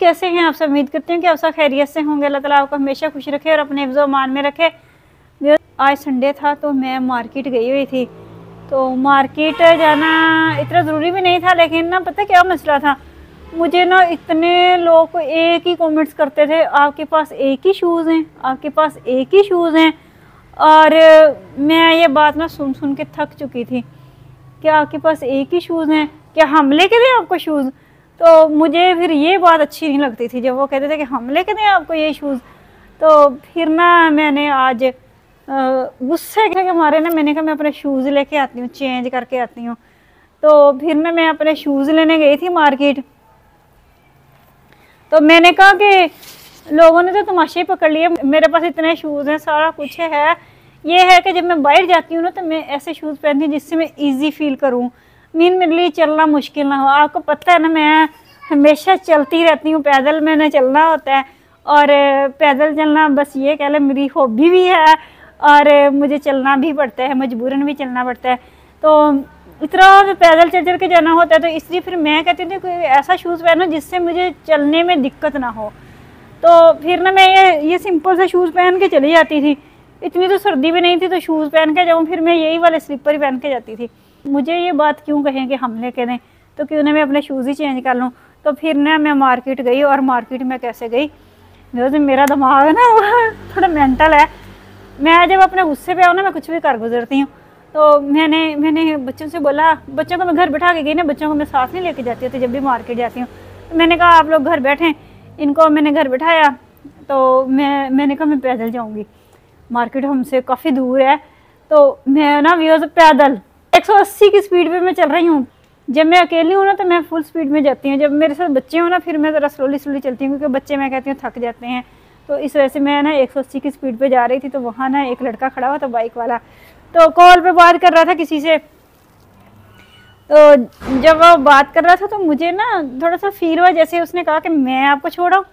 कैसे हैं आप सब? उम्मीद करती हूँ कि आप सब खैरियत से होंगे। अल्लाह ताला आपको हमेशा खुश रखे और अपने हिफ्ज़ व अमान में रखे। आज संडे था तो मैं मार्केट गई हुई थी। तो मार्केट जाना इतना ज़रूरी भी नहीं था, लेकिन ना पता क्या मसला था, मुझे ना इतने लोग एक ही कमेंट्स करते थे, आपके पास एक ही शूज़ हैं, आपके पास एक ही शूज़ हैं। और मैं ये बात ना सुन सुन के थक चुकी थी कि आपके पास एक ही शूज़ हैं, क्या हम लेके दें आपको शूज़? तो मुझे फिर ये बात अच्छी नहीं लगती थी जब वो कहते थे कि हम लेके दें आपको ये शूज़। तो फिर ना मैंने आज गुस्से के मारे ना मैंने कहा मैं अपने शूज़ लेके आती हूँ, चेंज करके आती हूँ। तो फिर ना मैं अपने शूज़ लेने गई थी मार्केट। तो मैंने कहा कि लोगों ने तो तमाशे पकड़ लिए, मेरे पास इतने शूज़ हैं, सारा कुछ है। ये है कि जब मैं बाहर जाती हूँ ना तो मैं ऐसे शूज़ पहनती हूँ जिससे मैं ईजी फील करूँ, मेरे लिए चलना मुश्किल ना हो। आपको पता है ना, मैं हमेशा चलती रहती हूँ, पैदल मैंने चलना होता है। और पैदल चलना बस ये कह लें मेरी हॉबी भी है, और मुझे चलना भी पड़ता है, मजबूरन भी चलना पड़ता है। तो इतना पैदल चल चल के जाना होता है, तो इसलिए फिर मैं कहती थी कोई ऐसा शूज़ पहनो जिससे मुझे चलने में दिक्कत ना हो। तो फिर ना मैं ये सिंपल से शूज़ पहन के चली जाती थी। इतनी तो सर्दी भी नहीं थी तो शूज़ पहन के जाऊँ, फिर मैं यही वाले स्लीपर ही पहन के जाती थी। मुझे ये बात क्यों कहें कि हम लेके दें, तो क्यों ना मैं अपने शूज़ ही चेंज कर लूँ। तो फिर ना मैं मार्केट गई, और मार्केट में कैसे गई, मेरा दिमाग है ना थोड़ा मेंटल है। मैं जब अपने गुस्से पे आऊँ ना मैं कुछ भी कर गुजरती हूँ। तो मैंने बच्चों से बोला, बच्चों को मैं घर बैठा के गई ना, बच्चों को मैं साथ नहीं लेके जाती होती जब भी मार्केट जाती हूँ। तो मैंने कहा आप लोग घर बैठें, इनको मैंने घर बैठाया। तो मैंने कहा मैं पैदल जाऊँगी, मार्केट हमसे काफ़ी दूर है। तो मैं ना व्यूअर्स पैदल 180 की स्पीड पे मैं चल रही हूँ। जब मैं अकेली हूँ ना तो मैं फुल स्पीड में जाती हूँ, जब मेरे साथ बच्चे हो ना फिर मैं ज़रा स्लोली चलती हूँ, क्योंकि बच्चे मैं कहती हूँ थक जाते हैं। तो इस वजह से मैं ना 180 की स्पीड पे जा रही थी। तो वहाँ ना एक लड़का खड़ा हुआ था, बाइक वाला, तो कॉल पे बात कर रहा था किसी से। तो जब वो बात कर रहा था तो मुझे ना थोड़ा सा फील हुआ जैसे उसने कहा कि मैं आपको छोड़ाऊँ।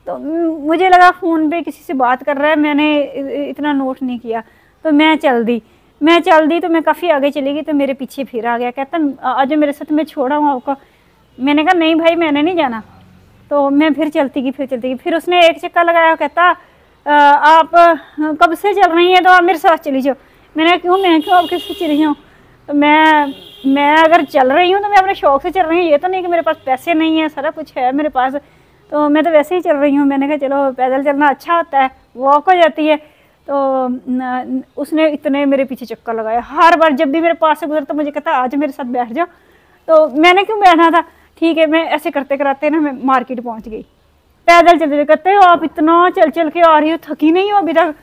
तो मुझे लगा फ़ोन पे किसी से बात कर रहा है, मैंने इतना नोट नहीं किया। तो मैं चल दी तो मैं काफ़ी आगे चली गई। तो मेरे पीछे फिर आ गया, कहता आज मेरे साथ मैं छोड़ा हूँ आपको। मैंने कहा नहीं भाई मैंने नहीं जाना। तो मैं फिर चलती गई। फिर उसने एक चक्कर लगाया, कहता आप कब से चल रही हैं, तो आप मेरे साथ चली जाओ। मैं क्यों आपके साथ चली जाऊँ? तो मैं अगर चल रही हूँ तो मैं अपने शौक़ से चल रही हूँ, ये तो नहीं कि मेरे पास पैसे नहीं है, सारा कुछ है मेरे पास। तो मैं तो वैसे ही चल रही हूँ। मैंने कहा चलो पैदल चलना अच्छा होता है, वॉक हो जाती है। तो उसने इतने मेरे पीछे चक्कर लगाया, हर बार जब भी मेरे पास से गुजरता मुझे कहता आज मेरे साथ बैठ जाओ। तो मैंने क्यों बैठना था, ठीक है। मैं ऐसे करते कराते ना मैं मार्केट पहुँच गई, पैदल चलते। कहते हो आप इतना चल चल के आ रही हो, थकी नहीं हो अभी तक?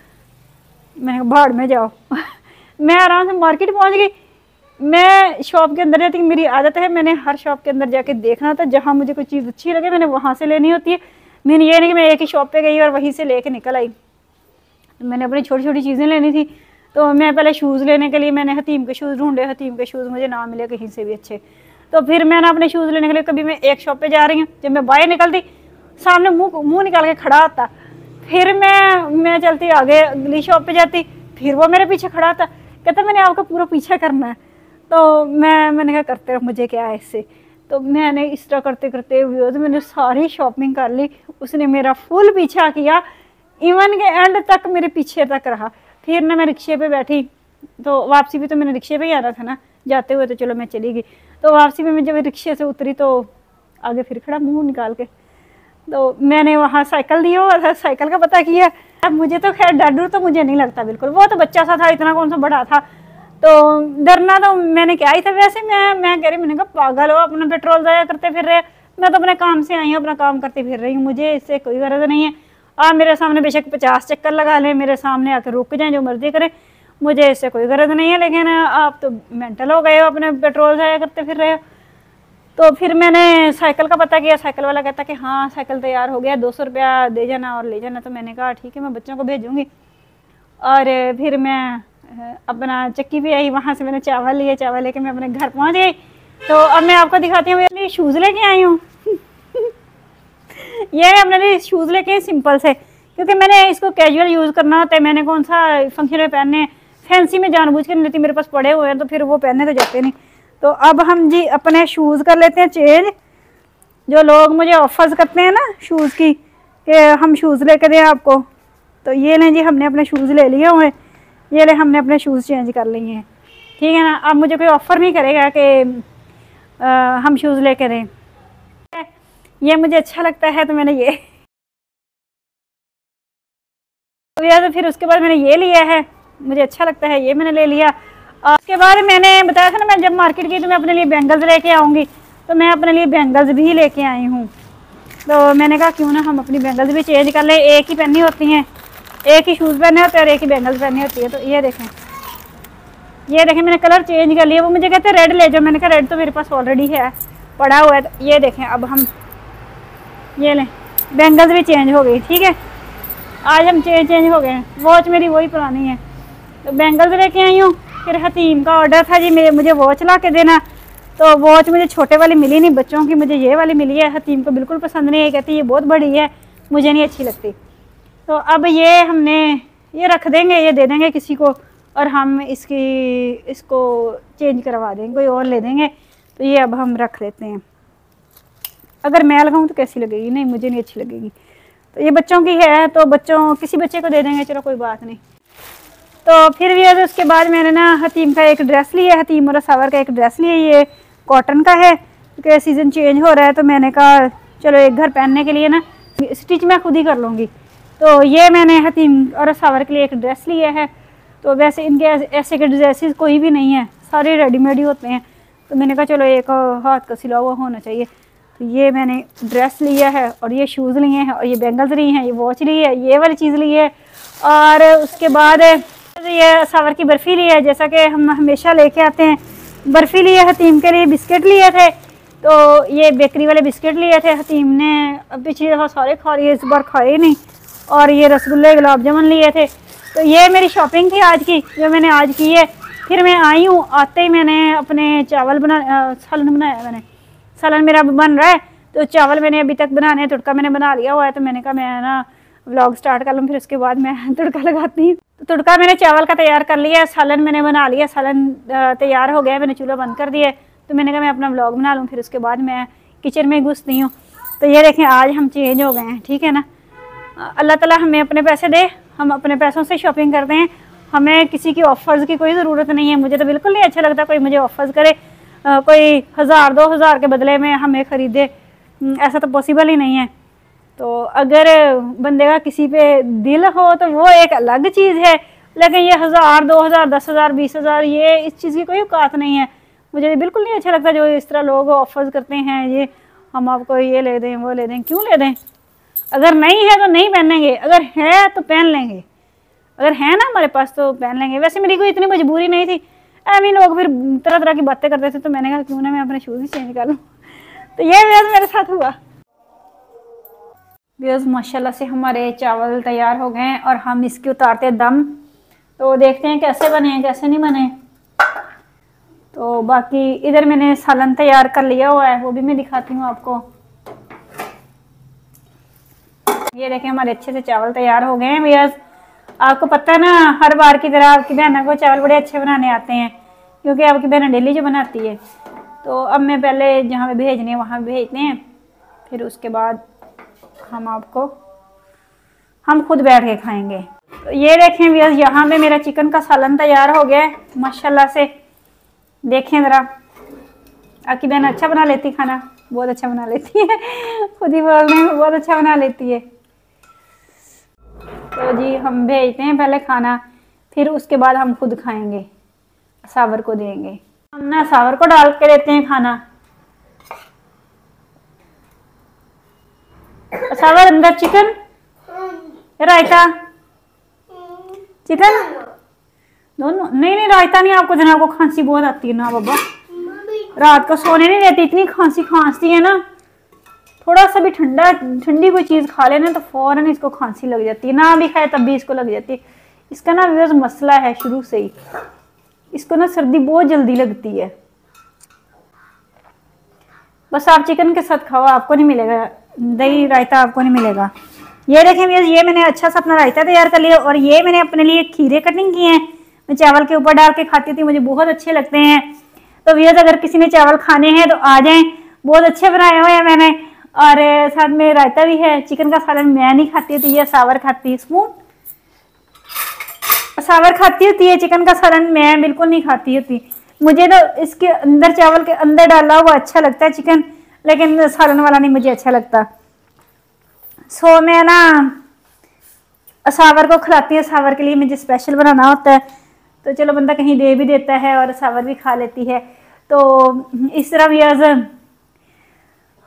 मैंने कहा भाड़ में जाओ मैं आराम से मार्केट पहुँच गई। मैं शॉप के अंदर जाती, मेरी आदत है, मैंने हर शॉप के अंदर जाके देखना था, जहाँ मुझे कोई चीज़ अच्छी लगे मैंने वहाँ से लेनी होती है। मैंने ये नहीं कि मैं एक ही शॉप पे गई और वहीं से लेके निकल आई। मैंने अपनी छोटी छोटी चीज़ें लेनी थी। तो मैं पहले शूज़ लेने के लिए मैंने हतीम के शूज़ ढूंढे, हतीम के शूज़ मुझे ना मिले कहीं से भी अच्छे। तो फिर मैंने अपने शूज़ लेने के लिए, कभी मैं एक शॉप पे जा रही हूँ, जब मैं बाहर निकलती सामने मुँह निकाल के खड़ा होता। फिर मैं चलती आगे अगली शॉप पे जाती, फिर वो मेरे पीछे खड़ा था, कहता मैंने आपका पूरा पीछा करना है। तो मैंने कहा करते रहो, मुझे क्या है इससे। तो मैंने इस तरह करते करते मैंने सारी शॉपिंग कर ली। उसने मेरा फुल पीछा किया, इवन के एंड तक मेरे पीछे तक रहा। फिर ना मैं रिक्शे पे बैठी, तो वापसी भी तो मैंने रिक्शे पे ही आना था ना, जाते हुए तो चलो मैं चली गई। तो वापसी में मैं जब रिक्शे से उतरी तो आगे फिर खड़ा मुंह निकाल के। तो मैंने वहाँ साइकिल दिया हुआ था, साइकिल का पता किया। अब मुझे तो खैर डर तो मुझे नहीं लगता बिल्कुल, वो तो बच्चा सा था, इतना कौन सा बड़ा था। तो डरना तो मैंने क्या ही था। वैसे मैं कह रही, मैंने कहा पागल हो, अपना पेट्रोल ज़ाया करते फिर रहे, मैं तो अपने काम से आई हूँ, अपना काम करते फिर रही हूँ, मुझे इससे कोई गरज नहीं है। आप मेरे सामने बेशक 50 चक्कर लगा लें, मेरे सामने आकर रुक जाएं, जो मर्जी करें, मुझे इससे कोई गरज नहीं है। लेकिन आप तो मेंटल हो गए हो, अपने पेट्रोल ज़ाया करते फिर रहे हो। तो फिर मैंने साइकिल का पता किया, साइकिल वाला कहता कि हाँ साइकिल तैयार हो गया, 200 रुपया दे जाना और ले जाना। तो मैंने कहा ठीक है, मैं बच्चों को भेजूँगी। और फिर मैं अपना चक्की पे आई, वहाँ से मैंने चावल लिए, चावल लेके मैं अपने घर पहुँच गई। तो अब मैं आपको दिखाती हूँ, मैं शूज़ लेके आई हूँ ये अपने लिए शूज़ लेके सिंपल से, क्योंकि मैंने इसको कैजुअल यूज़ करना होता है। मैंने कौन सा फंक्शन में पहनने, फैंसी में जानबूझ के नहीं लेती, मेरे पास पड़े हुए हैं तो फिर वो पहनने तो जाते नहीं। तो अब हम जी अपने शूज़ कर लेते हैं चेंज, जो लोग मुझे ऑफर्स करते हैं ना शूज़ की कि हम शूज़ लेके दें आपको, तो ये लें जी, हमने अपने शूज़ ले लिए हुए, ये ले हमने अपने शूज़ चेंज कर लिए हैं, ठीक है ना। अब मुझे कोई ऑफ़र नहीं करेगा कि हम शूज़ लेके दें, ये मुझे अच्छा लगता है तो मैंने ये तो फिर उसके बाद मैंने ये लिया है, मुझे अच्छा लगता है, ये मैंने ले लिया। और उसके बाद मैंने बताया था ना, मैं जब मार्केट गई तो मैं अपने लिए बैंगल्स लेके आऊँगी, तो मैं अपने लिए बैंगल्स भी लेके आई हूँ। तो मैंने कहा क्यों ना हम अपनी बैंगल्स भी चेंज कर लें, एक ही पहननी होती हैं, एक ही शूज़ पहने होते हैं और एक ही बैंगल्स पहननी होती है। तो ये देखें मैंने कलर चेंज कर लिया। वो मुझे कहते हैं रेड ले जाओ, मैंने कहा रेड तो मेरे पास ऑलरेडी है, पड़ा हुआ है। तो ये देखें, अब हम ये लें, बैंगल्स भी चेंज हो गई, ठीक है। आज हम चेंज हो गए। वॉच मेरी वही पुरानी है, तो बैंगल्स लेके आई हूँ। फिर हतीम का ऑर्डर था जी, मुझे वॉच ला के देना, तो वॉच मुझे छोटे वाली मिली नहीं, बच्चों की मुझे ये वाली मिली है। हतीम को बिल्कुल पसंद नहीं है, कहती ये बहुत बड़ी है, मुझे नहीं अच्छी लगती। तो अब ये हमने ये रख देंगे, ये दे देंगे किसी को, और हम इसको चेंज करवा देंगे, कोई और ले देंगे। तो ये अब हम रख लेते हैं। अगर मैं लगाऊँ तो कैसी लगेगी? नहीं, मुझे नहीं अच्छी लगेगी। तो ये बच्चों की है, तो किसी बच्चे को दे देंगे, चलो कोई बात नहीं। तो फिर भी उसके बाद मैंने ना हतीम का एक ड्रेस लिया, हतीम और सावर का एक ड्रेस लिया, ये कॉटन का है क्योंकि सीज़न चेंज हो रहा है। तो मैंने कहा चलो एक घर पहनने के लिए ना स्टिच मैं खुद ही कर लूँगी। तो ये मैंने हतीम और सावर के लिए एक ड्रेस लिया है। तो वैसे इनके ऐसे के ड्रेसेस कोई भी नहीं है, सारे रेडीमेड ही होते हैं। तो मैंने कहा चलो एक हाथ का सिला हुआ होना चाहिए। तो ये मैंने ड्रेस लिया है, और ये शूज़ लिए हैं, और ये बैंगल्स ली हैं, ये वॉच ली है, ये वाली चीज़ ली है। और उसके बाद ये सावर की बर्फ़ी ली है, जैसा कि हम हमेशा लेके आते हैं। बर्फ़ी ली है, हतीम के लिए बिस्किट लिए थे, तो ये बेकरी वाले बिस्किट लिए थे हतीम ने, पिछली दफ़ा सारे खा लिए, इस बार खाए नहीं। और ये रसगुल्ले गुलाब जामुन लिए थे। तो ये मेरी शॉपिंग थी आज की, जो मैंने आज की है। फिर मैं आई हूँ, आते ही मैंने अपने चावल सालन बनाया, मैंने सालन मेरा बन रहा है। तो चावल मैंने अभी तक बनाने, तड़का मैंने बना लिया हुआ है। तो मैंने कहा मैं ना व्लॉग स्टार्ट कर लूँ, फिर उसके बाद मैं तड़का लगाती हूँ। तो तड़का मैंने चावल का तैयार कर लिया, सालन मैंने बना लिया, सालन तैयार हो गया, मैंने चूल्हा बंद कर दिया। तो मैंने कहा मैं अपना व्लॉग बना लूँ, फिर उसके बाद मैं किचन में घुसती हूँ। तो ये देखें, आज हम चेंज हो गए हैं, ठीक है ना। अल्लाह ताला हमें अपने पैसे दे, हम अपने पैसों से शॉपिंग करते हैं, हमें किसी की ऑफ़र्स की कोई ज़रूरत नहीं है। मुझे तो बिल्कुल नहीं अच्छा लगता कोई मुझे ऑफ़र्स करे, कोई 1000-2000 के बदले में हमें ख़रीदे, ऐसा तो पॉसिबल ही नहीं है। तो अगर बंदे का किसी पे दिल हो तो वो एक अलग चीज़ है, लेकिन ये 1000, 2000, 10,000, 20,000, ये इस चीज़ की कोई औकात नहीं है। मुझे बिल्कुल नहीं अच्छा लगता जो इस तरह लोग ऑफ़र्स करते हैं, ये हम आपको ये ले दें, वो ले दें। क्यों ले दें? अगर नहीं है तो नहीं पहनेंगे, अगर है तो पहन लेंगे, अगर है ना हमारे पास तो पहन लेंगे। वैसे मेरी कोई इतनी मजबूरी नहीं थी, ऐसे लोग फिर तरह तरह की बातें करते थे, तो मैंने कहा क्यों ना मैं अपने शूज़ ही चेंज कर लूँ। तो ये व्यूअर्स मेरे साथ हुआ। व्यूअर्स माशाल्लाह से हमारे चावल तैयार हो गए हैं, और हम इसके उतारते दम। तो देखते हैं कैसे बने हैं, कैसे नहीं बने। तो बाकी इधर मैंने सालन तैयार कर लिया हुआ है, वो भी मैं दिखाती हूँ आपको। ये देखें हमारे अच्छे से चावल तैयार हो गए हैं व्यूअर्स। आपको पता है ना, हर बार की तरह आपकी बहना को चावल बड़े अच्छे बनाने आते हैं, क्योंकि आपकी बहन डेली जो बनाती है। तो अब मैं पहले जहाँ पे भेजने हैं वहाँ भेजते हैं, फिर उसके बाद हम खुद बैठ के खाएंगे। तो ये देखें व्यूअर्स, यहाँ पे मेरा चिकन का सालन तैयार हो गया है माशाल्लाह से। देखें ज़रा, आपकी बहन अच्छा बना लेती खाना, बहुत अच्छा बना लेती है, खुद ही बोल रहे हैं बहुत अच्छा बना लेती है। तो जी हम भेजते हैं पहले खाना, फिर उसके बाद हम खुद खाएंगे, सावर को देंगे। हम ना सावर को डाल के देते हैं खाना। सावर अंदर चिकन, रायता, चिकन दोनों। नहीं रायता नहीं, आपको जनाब को खांसी बहुत आती है ना बाबा, रात को सोने नहीं देती, इतनी खांसी खांसती है ना। थोड़ा सा भी ठंडी कोई चीज़ खा लेना तो फ़ौरन इसको खांसी लग जाती है, ना भी खाए तब भी इसको लग जाती है। इसका ना व्यूअर्स मसला है शुरू से ही, इसको ना सर्दी बहुत जल्दी लगती है। बस आप चिकन के साथ खाओ, आपको नहीं मिलेगा दही रायता, आपको नहीं मिलेगा। ये देखें व्यूअर्स, ये मैंने अच्छा सा अपना रायता तैयार कर लिया, और ये मैंने अपने लिए खीरे कटिंग किए हैं, मैं चावल के ऊपर डाल के खाती थी, मुझे बहुत अच्छे लगते हैं। तो व्यूअर्स अगर किसी ने चावल खाने हैं तो आ जाएं, बहुत अच्छे बनाए हुए हैं मैंने। और साथ में रायता भी है। चिकन का सालन मैं नहीं खाती होती, ये सावर खाती है। स्पून सावर खाती होती है, चिकन का सालन मैं बिल्कुल नहीं खाती होती। मुझे तो इसके अंदर चावल के अंदर डाला हुआ अच्छा लगता है चिकन, लेकिन सालन वाला नहीं मुझे अच्छा लगता। सो मैं ना सावर को खिलाती हूँ। सावर के लिए मुझे स्पेशल बनाना होता है, तो चलो बंदा कहीं दे भी देता है और सावर भी खा लेती है। तो इस तरह व्यूअर्स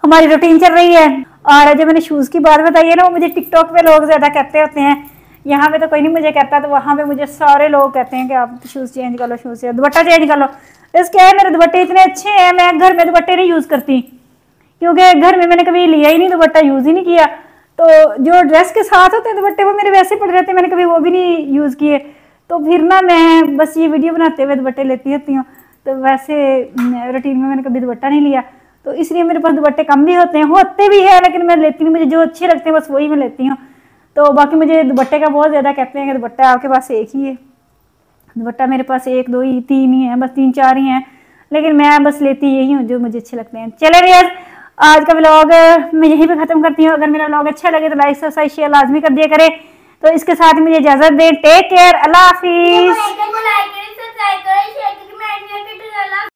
हमारी रूटीन चल रही है। और जब मैंने शूज़ की बात बताई है ना, वो मुझे टिकटॉक पे लोग ज़्यादा कहते होते हैं, यहाँ पे तो कोई नहीं मुझे कहता, तो वहाँ पे मुझे सारे लोग कहते हैं कि आप शूज़ चेंज कर लो, शूज़ से दुपट्टा चेंज कर लो। इसके है मेरे दुपट्टे इतने अच्छे हैं, मैं घर में दुपट्टे नहीं यूज़ करती, क्योंकि घर में मैंने कभी लिया ही नहीं, दुपट्टा यूज़ ही नहीं किया। तो जो ड्रेस के साथ होते हैं दुपट्टे वो मेरे वैसे पड़े रहते हैं, मैंने कभी वो भी नहीं यूज़ किए। तो फिर ना मैं बस ये वीडियो बनाते हुए दुपट्टे लेती होती हूँ, तो वैसे रूटीन में मैंने कभी दुपट्टा नहीं लिया, तो इसलिए मेरे पास दुपट्टे कम भी होते हैं, लेकिन मैं लेती नहीं, मुझे जो अच्छे लगते हैं बस वही मैं लेती हूँ। तो बाकी मुझे दुपट्टे का बहुत ज़्यादा कहते हैं कि दुपट्टा आपके पास एक ही है। दुपट्टा मेरे पास 1 2 ही 3 ही है, बस 3 4 ही हैं, लेकिन मैं बस लेती यही हूँ जो मुझे अच्छे लगते हैं। चले भैया, आज का व्लॉग मैं यहीं पे ख़त्म करती हूँ। अगर मेरा व्लॉग अच्छा लगे तो लाइक सब्सक्राइब शेयर लाजमी कर दिया करें। तो इसके साथ ही मुझे इजाज़त दें। टेक केयर, अल्लाह हाफिज़।